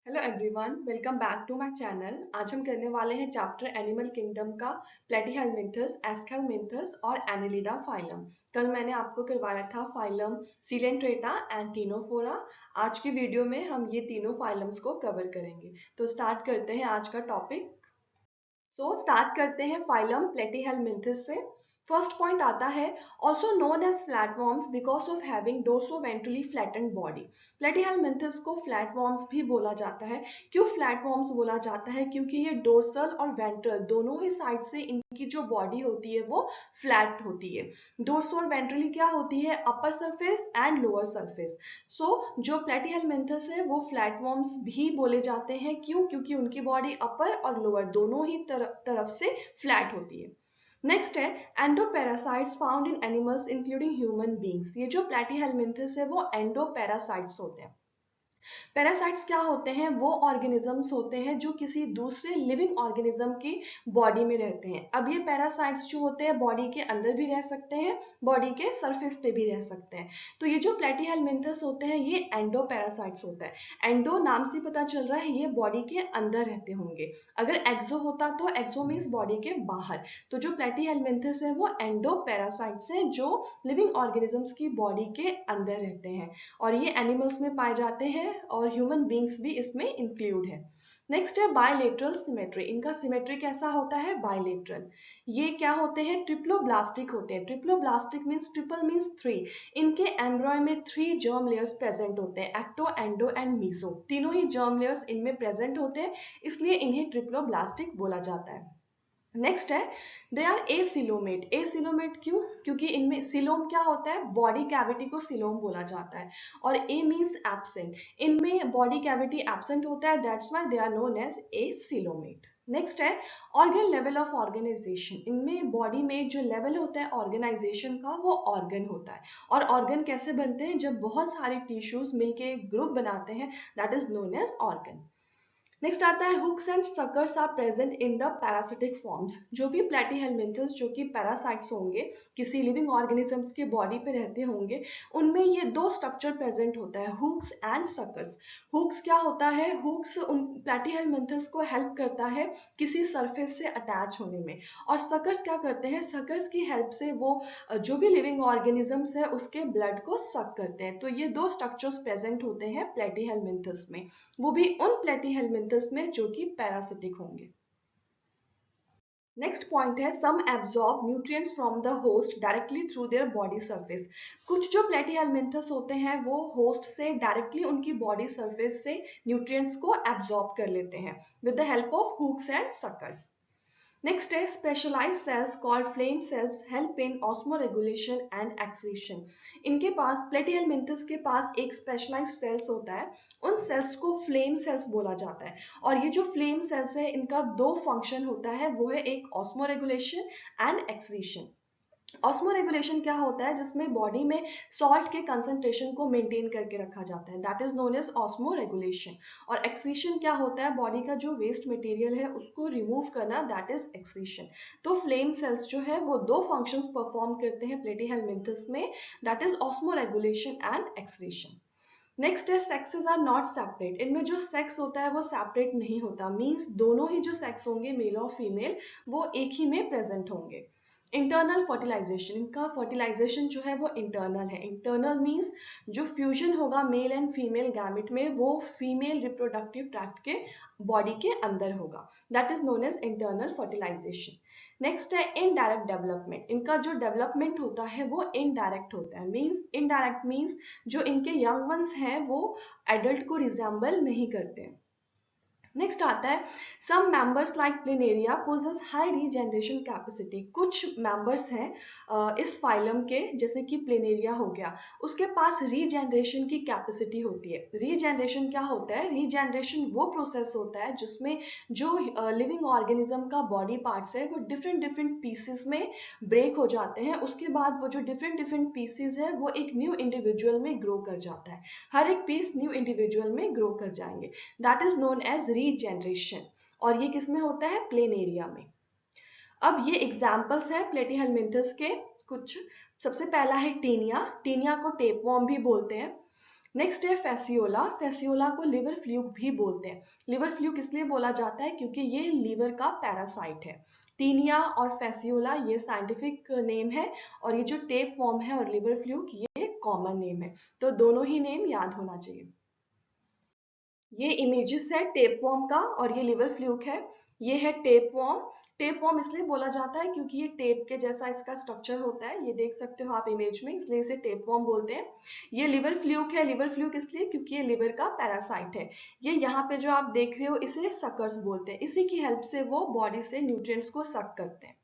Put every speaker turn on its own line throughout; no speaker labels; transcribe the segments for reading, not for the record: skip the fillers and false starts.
Hello everyone, welcome back to my channel. आज हम करने वाले हैं चैप्टर एनिमल किंगडम का प्लेटीहेलमिन्थस, एस्केलमिन्थस और एनिलिडा फाइलम। कल मैंने आपको करवाया था फाइलम सीलेंट्रेटा एंड टीनोफोरा। आज की वीडियो में हम ये तीनों फाइलम्स को कवर करेंगे। तो स्टार्ट करते हैं आज का टॉपिक। स्टार्ट करते हैं फाइलम प्लेटीहेलमिन्थस से। फर्स्ट पॉइंट आता है also known as flatworms because of having dorsoventrally flattened body. Platyhelminthes को फ्लैटवॉर्म्स भी बोला जाता है। क्यों फ्लैटवॉर्म्स बोला जाता है? क्योंकि ये डोर्सल और वेंट्रल दोनों ही साइड से इनकी जो बॉडी होती है वो फ्लैट होती है। डोर्सो और वेंट्रली क्या होती है? Upper surface and lower surface. जो प्लेटीहेलमिन्थस है वो फ्लैटवॉर्म्स भी बोले जाते हैं। क्यों? क्योंकि उनकी बॉडी अपर और लोअर दोनों ही तरफ से फ्लैट होती है। नेक्स्ट है endoparasites found in animals including human beings. ये जो प्लेटीहेलमिन्थस है वो एंडोपैरासाइट्स होते हैं। पैरासाइट्स क्या होते हैं? वो ऑर्गेनिजम्स होते हैं जो किसी दूसरे लिविंग ऑर्गेनिज्म की बॉडी में रहते हैं। अब ये पैरासाइट्स जो होते हैं बॉडी के अंदर भी रह सकते हैं, बॉडी के सरफेस पे भी रह सकते हैं। तो ये जो प्लेटीहेलमिन्थस होते हैं ये एंडोपैरासाइट्स होता है। एंडो नाम से पता चल रहा है ये बॉडी के अंदर रहते होंगे। अगर एक्सो होता तो एक्सो मीन्स बॉडी के बाहर। तो जो प्लेटीहेलमिन्थस है वो एंडोपैरासाइट्स हैं जो लिविंग ऑर्गेनिजम्स की बॉडी के अंदर रहते हैं और ये एनिमल्स में पाए जाते हैं और ह्यूमन बींग्स भी इसमें इंक्लूड है। नेक्स्ट है बायलेटरल सिमेट्री। इनका सिमेट्री कैसा होता है? बायलेटरल। ये क्या होते हैं? ट्रिप्लोब्लास्टिक होते हैं। Triploblastic means triple means three. इनके एम्ब्रॉय में 3 जर्म लेयर्स प्रेजेंट होते हैं, एक्टो, एंडो एंड मीसो। तीनों ही जर्म लेयर्स इनमें प्रेजेंट होते हैं, इसलिए इन्हें ट्रिप्लोब्लास्टिक बोला जाता है। नेक्स्ट है दे आर एसिलोमेट। एसिलोमेट क्यों? क्योंकि इनमें सिलोम क्या होता है? बॉडी कैविटी को सिलोम बोला जाता है और ए मीन्स एब्सेंट। इनमें बॉडी कैविटी एब्सेंट होता है, that's why they are known as acoelomate. Next है ऑर्गन लेवल ऑफ ऑर्गेनाइजेशन। इनमें बॉडी में जो लेवल होता है ऑर्गेनाइजेशन का वो ऑर्गन होता है। और ऑर्गन कैसे बनते हैं? जब बहुत सारे टिश्यूज मिलके ग्रुप बनाते हैं, that is known as organ. Next आता है hooks and suckers are present in the parasitic forms. जो भी प्लेटीहेलमिन्थस जो कि पैरासाइट्स होंगे, किसी लिविंग ऑर्गेनिजम्स के बॉडी पे रहते होंगे, उनमें ये दो स्ट्रक्चर प्रेजेंट होता है, हुक्स एंड सकर्स। हुक्स क्या होता है? हुक्स उन प्लेटीहेलमिन्थस को हेल्प करता है किसी सरफेस से अटैच होने में। और सकर्स क्या करते हैं? सकर्स की हेल्प से वो जो भी लिविंग ऑर्गेनिजम्स है उसके ब्लड को सक करते हैं। तो ये दो स्ट्रक्चर्स प्रेजेंट होते हैं प्लेटीहेलमिन्थस में, वो भी उन प्लेटीहेलमिन्थस में जो कि पैरासिटिक होंगे। नेक्स्ट पॉइंट है some absorb nutrients from the host directly through their body surface. कुछ जो प्लेटीहेलमिन्थस होते हैं वो होस्ट से डायरेक्टली उनकी बॉडी सरफेस से न्यूट्रिएंट्स को एब्जॉर्ब कर लेते हैं with the help of hooks and suckers. Next है specialised cells called flame cells help in osmoregulation and excretion. इनके पास प्लेटीहेलमिन्थस के पास एक स्पेशलाइज्ड सेल्स होता है, उन सेल्स को फ्लेम सेल्स बोला जाता है। और ये जो फ्लेम सेल्स है इनका दो फंक्शन होता है, वो है एक ऑस्मोरेगुलेशन एंड एक्सक्रीशन। ऑस्मोरेगुलेशन क्या होता है? जिसमें बॉडी में सॉल्ट के कंसंट्रेशन को मेंटेन करके रखा जाता है, that is known as osmoregulation. और एक्सक्रीशन क्या होता है? बॉडी का जो वेस्ट मटेरियल है उसको रिमूव करना, दैट इज एक्सक्रीशन। तो फ्लेम सेल्स जो है वो दो फंक्शंस परफॉर्म करते हैं प्लेटीहेलमिन्थस में, that is osmoregulation and excretion. Next है सेक्सेस आर नॉट सेपरेट। इनमें जो सेक्स होता है वो सेपरेट नहीं होता, मीन्स दोनों ही जो सेक्स होंगे मेल और फीमेल वो एक ही में प्रेजेंट होंगे। Internal fertilisation. इनका फर्टिलाइजेशन जो है वो इंटरनल है। इंटरनल मीन्स जो फ्यूजन होगा मेल एंड फीमेल गैमेट में वो फीमेल रिप्रोडक्टिव ट्रैक्ट के बॉडी के अंदर होगा, that is known as internal fertilisation. Next है इनडायरेक्ट डेवलपमेंट। इनका जो डेवलपमेंट होता है वो इनडायरेक्ट होता है, मीन्स इनडायरेक्ट मीन्स जो इनके यंग वंस हैं वो एडल्ट को रिजेंबल नहीं करते हैं। नेक्स्ट आता है some members like planaria possess high regeneration capacity. कुछ मेंबर्स हैं इस फाइलम के, जैसे कि प्लेनेरिया हो गया, उसके पास रीजनरेशन की कैपेसिटी होती है। रीजनरेशन क्या होता है? रीजनरेशन वो प्रोसेस होता है जिसमें जो लिविंग ऑर्गेनिज्म का बॉडी पार्ट्स है वो डिफरेंट डिफरेंट पीसेस में ब्रेक हो जाते हैं। उसके बाद वो जो डिफरेंट डिफरेंट पीसेस है वो एक न्यू इंडिविजुअल में ग्रो कर जाता है। हर एक पीस न्यू इंडिविजुअल में ग्रो कर जाएंगे, that is known as regeneration. और ये किसमें होता है? प्लेन एरिया में। अब ये एग्जाम्पल्स हैं प्लेटीहेलमिन्थस के कुछ। सबसे पहला है टीनिया। टीनिया को टेपवॉर्म भी बोलते हैं। नेक्स्ट है फेसियोला। फेसियोला को लिवर फ्लूक भी बोलते हैं। लिवर फ्लूक इसलिए बोला जाता है क्योंकि ये लिवर का पैरासाइट है। टीनिया और फेसियोला ये साइंटिफिक नेम है, और ये जो टेप वॉर्म है और लिवर फ्लूक ये कॉमन नेम है। तो दोनों ही नेम याद होना चाहिए। ये इमेजेस है टेप वॉर्म का, और ये लिवर फ्लूक है। ये है टेप वॉर्म। टेप वॉर्म इसलिए बोला जाता है क्योंकि ये टेप के जैसा इसका स्ट्रक्चर होता है, ये देख सकते हो आप इमेज में, इसलिए इसे टेप वॉर्म बोलते हैं। ये लिवर फ्लूक है। लिवर फ्लूक इसलिए क्योंकि ये लिवर का पैरासाइट है। ये यहाँ पे जो आप देख रहे हो इसे सकर्स बोलते हैं। इसी की हेल्प से वो बॉडी से न्यूट्रिएंट्स को सक करते हैं।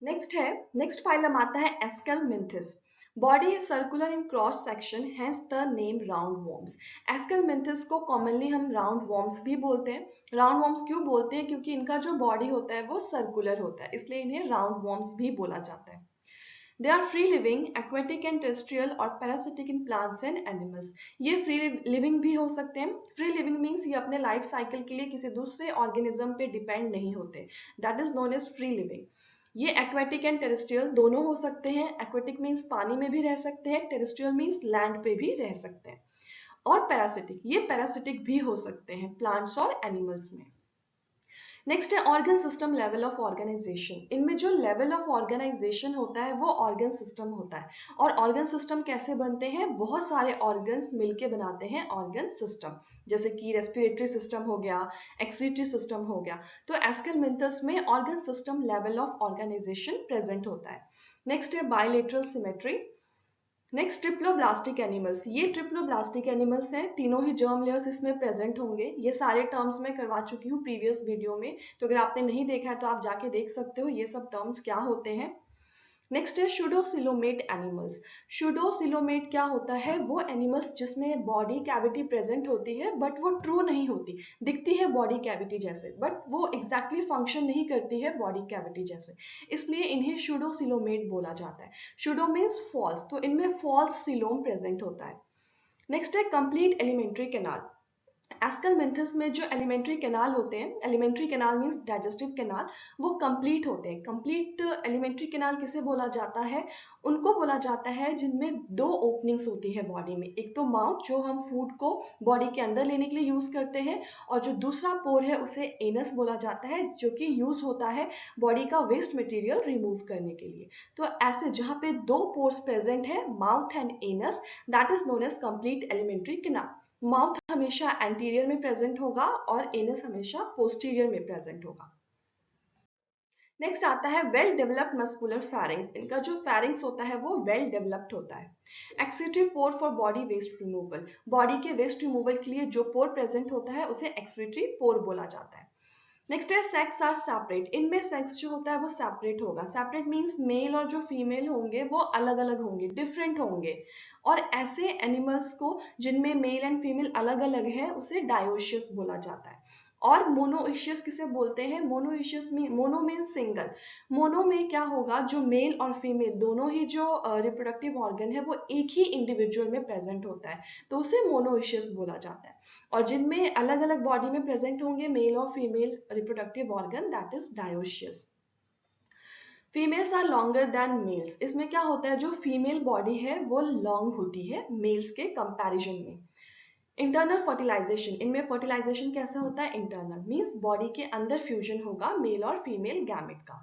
नेक्स्ट फाइलम आता है Aschelminthes. Body is circular in cross section, hence the name roundworms. Aschelminthes को कॉमनली हम राउंड वॉर्म्स भी बोलते हैं। राउंड वॉर्म्स क्यों बोलते हैं? क्योंकि इनका जो बॉडी होता है वो सर्कुलर होता है, इसलिए इन्हें राउंड वॉर्म्स भी बोला जाता है। They are free living, aquatic and terrestrial और parasitic in plants and animals. ये फ्री लिविंग भी हो सकते हैं। फ्री लिविंग मीन्स ये अपने लाइफ साइकिल के लिए किसी दूसरे ऑर्गेनिज्म पे डिपेंड नहीं होते, that is known as free living. ये एक्वेटिक एंड टेरेस्ट्रियल दोनों हो सकते हैं। एक्वेटिक मीन्स पानी में भी रह सकते हैं, टेरेस्ट्रियल मीन्स लैंड पे भी रह सकते हैं। और पैरासिटिक, ये पैरासिटिक भी हो सकते हैं प्लांट्स और एनिमल्स में। नेक्स्ट है organ system level of organisation. इनमें जो लेवल ऑफ ऑर्गेनाइजेशन होता है वो ऑर्गन सिस्टम होता है। और ऑर्गन सिस्टम कैसे बनते हैं? बहुत सारे ऑर्गन्स मिलके बनाते हैं ऑर्गन सिस्टम, जैसे कि रेस्पिरेटरी सिस्टम हो गया, एक्सीटरी सिस्टम हो गया। तो एस्केलमिंथस में organ system level of organisation present होता है। नेक्स्ट है bilateral symmetry. Next triploblastic animals. ये ट्रिप्लोब्लास्टिक एनिमल्स हैं, तीनों ही जर्म लेयर्स इसमें प्रेजेंट होंगे। ये सारे टर्म्स मैं करवा चुकी हूँ प्रीवियस वीडियो में, तो अगर आपने नहीं देखा है तो आप जाके देख सकते हो ये सब टर्म्स क्या होते हैं। नेक्स्ट है शूडोसिलोमेट एनिमल्स। शूडोसिलोमेट क्या होता है? वो एनिमल्स जिसमें बॉडी कैविटी प्रेजेंट होती है बट वो ट्रू नहीं होती, दिखती है बॉडी कैविटी जैसे बट वो एग्जैक्टली फंक्शन नहीं करती है बॉडी कैविटी जैसे, इसलिए इन्हें शूडोसिलोमेट बोला जाता है। शूडो मीन्स फॉल्स, तो इनमें फॉल्स सिलोम प्रेजेंट होता है। नेक्स्ट है कंप्लीट एलिमेंट्री कैनाल। एस्केलमिंथस में जो एलिमेंट्री कैनाल होते हैं, alimentary canal means digestive canal, वो कंप्लीट होते हैं। कंप्लीट एलिमेंट्री कैनाल किसे बोला जाता है? उनको बोला जाता है जिनमें दो ओपनिंग्स होती है बॉडी में। एक तो माउथ जो हम फूड को बॉडी के अंदर लेने के लिए यूज करते हैं, और जो दूसरा पोर है उसे एनस बोला जाता है, जो कि यूज होता है बॉडी का वेस्ट मटेरियल रिमूव करने के लिए। तो ऐसे जहाँ पे दो पोर्स प्रेजेंट है, mouth and anus, that is known as complete alimentary canal. Mouth हमेशा एंटीरियर में प्रेजेंट होगा और एनस हमेशा पोस्टीरियर में प्रेजेंट होगा। नेक्स्ट आता है वेल डेवलप्ड मस्कुलर फेरिंग्स। इनका जो फेरिंग्स होता है वो वेल डेवलप्ड होता है। Excretory pore for body waste removal. Body के वेस्ट रिमूवल के लिए जो पोर प्रेजेंट होता है उसे एक्सक्रीटरी पोर बोला जाता है। नेक्स्ट है सेक्स आर सेपरेट। इनमें सेक्स जो होता है वो सेपरेट होगा। सेपरेट मीन्स मेल और जो फीमेल होंगे वो अलग अलग होंगे, डिफरेंट होंगे। और ऐसे एनिमल्स को जिनमें मेल एंड फीमेल अलग अलग है उसे डायोशियस बोला जाता है। और मोनोइशियस किसे बोलते हैं? Monoecious mono means single. Mono में क्या होगा, जो मेल और फीमेल दोनों ही जो रिप्रोडक्टिव ऑर्गन है वो एक ही इंडिविजुअल में प्रेजेंट होता है, तो उसे मोनोइशियस बोला जाता है। और जिनमें अलग अलग बॉडी में प्रेजेंट होंगे मेल और female reproductive organ, that is dioecious. Females are longer than males. इसमें क्या होता है, जो फीमेल बॉडी है वो लॉन्ग होती है मेल्स के कंपैरिजन में। Internal fertilisation. इनमें फर्टिलाइजेशन कैसा होता है? इंटरनल मींस बॉडी के अंदर फ्यूजन होगा मेल और फीमेल गैमेट का।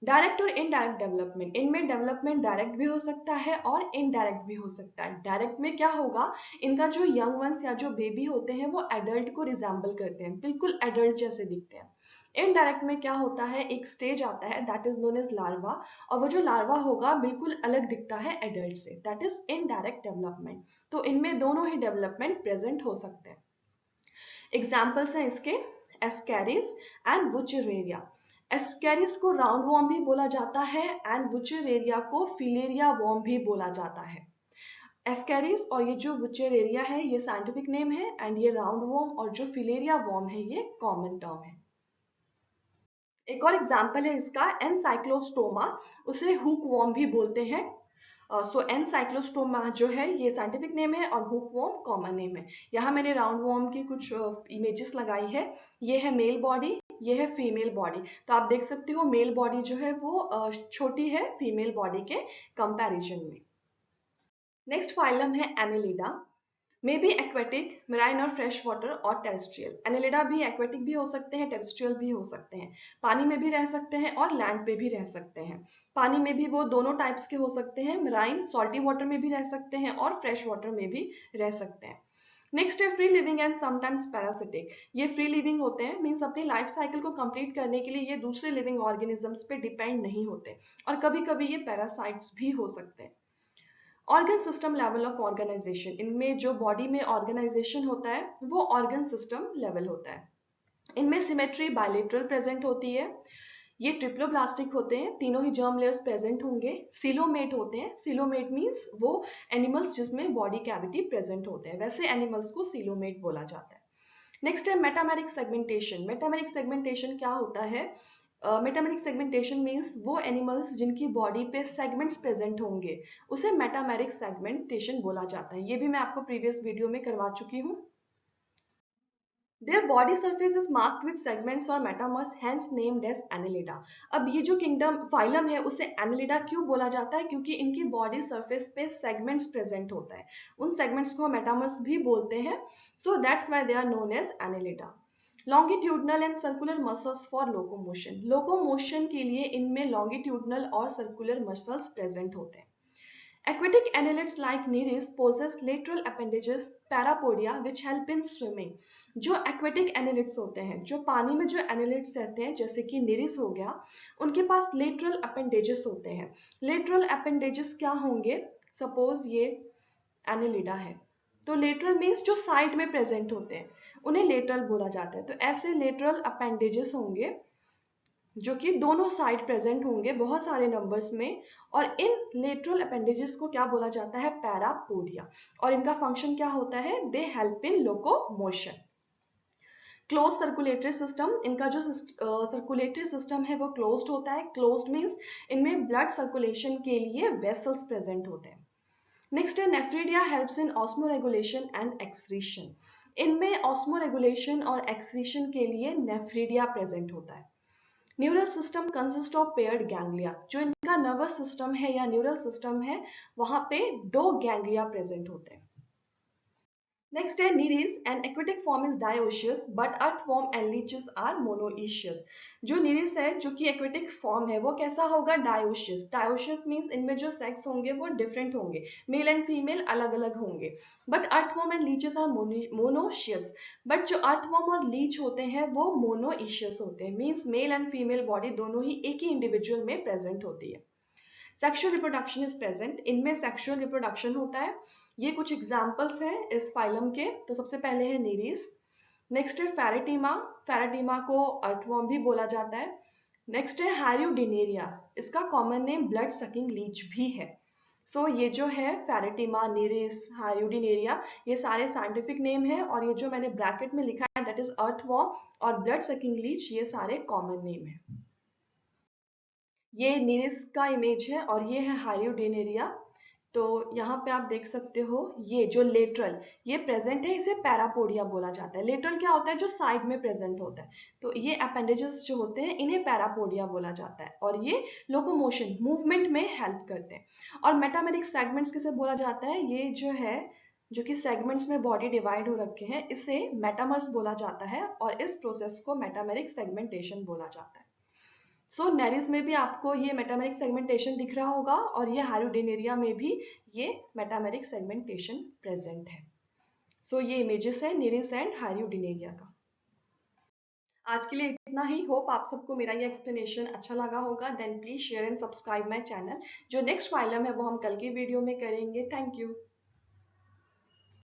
डायरेक्ट और इनडायरेक्ट डेवलपमेंट। इनमें डेवलपमेंट डायरेक्ट भी हो सकता है और इनडायरेक्ट भी हो सकता है। डायरेक्ट में क्या होगा, इनका जो यंग वंस या जो बेबी होते हैं वो एडल्ट को रिजेंबल करते हैं, बिल्कुल एडल्ट जैसे दिखते हैं। इनडायरेक्ट में क्या होता है, एक स्टेज आता है that is known as larva, और वो जो लार्वा होगा बिल्कुल अलग दिखता है एडल्ट से, दैट इज इनडायरेक्ट डेवलपमेंट। तो इनमें दोनों ही डेवलपमेंट प्रेजेंट हो सकते हैं। एग्जाम्पल्स हैं इसके एस्कैरिस एंड वुचरेरिया। एस्कैरिस को राउंड वॉर्म भी बोला जाता है एंड वुचरेरिया को फिलेरिया वॉर्म भी बोला जाता है। एस्कैरिस और ये जो वुचरेरिया है ये साइंटिफिक नेम है, एंड ये राउंड वॉर्म और जो फिलेरिया वॉर्म है ये कॉमन टर्म है। एक और एग्जाम्पल है इसका एनसाइक्लोस्टोमा, उसे हुक वॉर्म भी बोलते हैं। सो एनसाइक्लोस्टोमा जो है ये साइंटिफिक नेम है और हुक वॉर्म कॉमन नेम है। यहाँ मैंने राउंड वॉर्म की कुछ इमेजेस लगाई है। ये है मेल बॉडी, ये है फीमेल बॉडी। तो आप देख सकते हो मेल बॉडी जो है वो छोटी है फीमेल बॉडी के कंपैरिजन में। नेक्स्ट फाइलम है Annelida. May be aquatic, marine और फ्रेश वाटर और टेरेस्ट्रियल। एनिलिडा भी एक्वेटिक भी हो सकते हैं, टेरेस्ट्रियल भी हो सकते हैं। पानी में भी रह सकते हैं और लैंड पे भी रह सकते हैं। पानी में भी वो दोनों टाइप्स के हो सकते हैं, मेराइन सॉल्टी वाटर में भी रह सकते हैं और फ्रेश वाटर में भी रह सकते हैं। नेक्स्ट है free living and sometimes parasitic. ये फ्री लिविंग होते हैं, मीन्स अपनी लाइफ साइकिल को कंप्लीट करने के लिए ये दूसरे लिविंग ऑर्गेनिजम्स पे डिपेंड नहीं होते, और कभी कभी ये पैरासाइट्स भी हो सकते हैं। Organ system level of organisation, इनमें जो बॉडी में ऑर्गेनाइजेशन होता है वो ऑर्गन सिस्टम लेवल होता है। इनमें सिमेट्री बायलेटरल प्रेजेंट होती है। ये ट्रिप्लोब्लास्टिक होते हैं, तीनों ही जर्म लेयर्स प्रेजेंट होंगे। सिलोमेट होते हैं, सिलोमेट मीन्स वो एनिमल्स जिसमें बॉडी कैविटी प्रेजेंट होते हैं, वैसे एनिमल्स को सिलोमेट बोला जाता है। नेक्स्ट है मेटामेरिक सेगमेंटेशन। मेटामेरिक सेगमेंटेशन क्या होता है? मेटामेरिक सेगमेंटेशन मीन्स वो एनिमल्स जिनकी बॉडी पे सेगमेंट्स प्रेजेंट होंगे, उसे मेटामेरिक सेगमेंटेशन बोला जाता है। ये भी मैं आपको प्रीवियस वीडियो में करवा चुकी हूँ। Their body surface is marked with segments or metamers, hence named as annelida. अब ये जो किंगडम फाइलम है उसे एनिलिडा क्यों बोला जाता है? क्योंकि इनकी बॉडी सरफेस पे सेगमेंट्स प्रेजेंट होता है, उन सेगमेंट्स को मेटामर्स भी बोलते हैं, so that's why they are known as annelida. Longitudinal and circular muscles for locomotion. Locomotion के लिए इनमें लॉन्गिट्यूडनल और सर्कुलर मसल्स प्रेजेंट होते हैं। Aquatic annelids like Nereis possess lateral appendages parapodia which help in swimming. जो aquatic annelids होते हैं, जो पानी में जो annelids रहते हैं, जैसे कि Nereis हो गया, उनके पास lateral appendages होते हैं। lateral appendages क्या होंगे? Suppose ये annelida है, तो lateral means जो साइड में प्रेजेंट होते हैं उन्हें lateral बोला जाता है। तो ऐसे lateral appendages होंगे जो कि दोनों साइड प्रेजेंट होंगे बहुत सारे नंबर्स में, और इन लेटरल अपेंडेजेस को क्या बोला जाता है? पैरापोडिया। और इनका फंक्शन क्या होता है? They help in locomotion. Close circulatory system, इनका जो सर्कुलेटरी सिस्टम है वो क्लोज्ड होता है। क्लोज्ड मीन्स इनमें ब्लड सर्कुलेशन के लिए वेसल्स प्रेजेंट होते हैं। नेक्स्ट है nephridia helps in osmoregulation and excretion. इनमें ऑस्मोरेगुलेशन और एक्सक्रीशन के लिए नेफ्रिडिया प्रेजेंट होता है। Neural system consist of paired ganglia. जो इनका नर्वस सिस्टम है या न्यूरल सिस्टम है, वहां पे दो गैंग्लिया प्रेजेंट होते हैं। नेक्स्ट है nereis, an aquatic form is dioecious but earthworm and leeches are monoecious. जो नीरीज है जो कि एक्वेटिक फॉर्म है वो कैसा होगा? डायोशियस। डायोशियस मीन्स इनमें जो सेक्स होंगे वो डिफरेंट होंगे, मेल एंड फीमेल अलग अलग होंगे। But earthworm and leeches are monoecious. But जो अर्थवॉर्म और लीच होते हैं वो मोनोइशियस होते हैं, means male and female body दोनों ही एक ही इंडिविजुअल में प्रेजेंट होती है। सेक्सुअल रिप्रोडक्शन इज प्रेजेंट, इनमें सेक्सुअल रिप्रोडक्शन होता है। ये कुछ एग्जाम्पल्स हैं इस फाइलम के। तो सबसे पहले है नीरीस। नेक्स्ट है फेरेटीमा। फेरेटीमा को अर्थवॉर्म भी बोला जाता है। नेक्स्ट है हारियोडिनेरिया, इसका common name blood sucking Leach भी है। सो ये जो है फेरेटीमा, नीरिस, हारियोडिनेरिया, ये सारे साइंटिफिक नेम है, और ये जो मैंने ब्रैकेट में लिखा है दैट इज अर्थवॉर्म और ब्लड सकिंग लीच, ये सारे कॉमन नेम है। ये नीरिस का इमेज है और ये है हारियोडिनेरिया। तो यहाँ पे आप देख सकते हो ये जो लेटरल ये प्रेजेंट है, इसे पैरापोडिया बोला जाता है। लेटरल क्या होता है? जो साइड में प्रेजेंट होता है। तो ये अपेंडेजेस जो होते हैं इन्हें पैरापोडिया बोला जाता है, और ये लोकोमोशन मूवमेंट में हेल्प करते हैं। और मेटामेरिक सेगमेंट्स किसे बोला जाता है? ये जो है जो कि सेगमेंट्स में बॉडी डिवाइड हो रखे हैं, इसे मेटामर्स बोला जाता है, और इस प्रोसेस को मेटामेरिक सेगमेंटेशन बोला जाता है। सो नेरिस में भी आपको ये मेटामेरिक सेगमेंटेशन दिख रहा होगा, और ये हाइड्रोडेनेरिया में भी ये मेटामेरिक सेगमेंटेशन प्रेजेंट है। सो ये इमेजेस है नेरिस एंड हाइड्रोडेनेरिया का। आज के लिए इतना ही। होप आप सबको मेरा ये एक्सप्लेनेशन अच्छा लगा होगा। Then please share and subscribe my channel. जो नेक्स्ट फाइलम है वो हम कल की वीडियो में करेंगे। Thank you.